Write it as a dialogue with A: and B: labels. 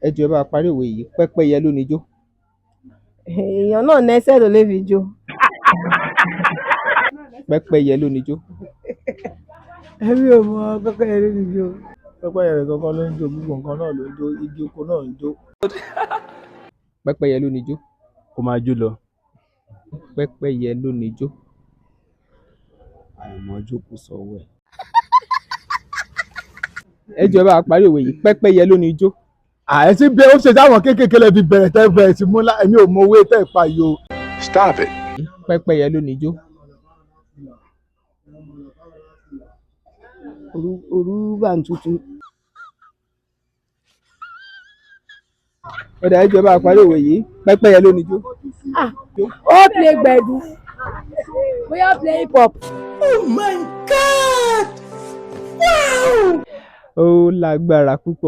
A: Ẹ jọ̀ọ́ ẹ bá parí òwe yìí, pẹ́pẹ́yẹ ló níjó.
B: Èèyàn náà nẹ́sẹ̀ ló lè fi jó.
A: Pẹ́pẹ́yẹ ló níjó.
B: Èmi ò mọ pẹ́pẹ́yẹ ló ní jó.
C: Pẹ́pẹ́yẹ rẹ̀ kankan ló ń jó, gbogbo nǹkan náà ló ń jó, igi oko náà ń jó.
A: Pẹ́pẹ́yẹ ló níjó.
C: Kó máa jó lọ.
A: Pẹ́pẹ́yẹ ló níjó.
C: Àìmọ̀ jókòó sọ́wọ́ ẹ̀.
A: Ẹ jọ̀ọ́ ẹ bá parí òwe yìí, pẹ́pẹ́yẹ ló níjó.
C: Àìsí bí ó ṣe táwọn kéékèèké lè fi bẹ̀rẹ̀ tẹ́ bẹ̀rẹ̀ sí mú èmi ò mọ owó tẹ́ pa yìí o.
D: Stop it.
A: Pẹ́pẹ́yẹ ló níjó.
B: Òru bá ń tutù.
A: Ọ̀dà ẹ jọ̀ọ́ ẹ bá parí òwe yìí, pẹ́pẹ́yẹ ló níjó.
B: Ó play gbẹ̀du. Bóyá play hip hop.
D: Oh my God! Wow!
A: Ó lágbára púpọ̀.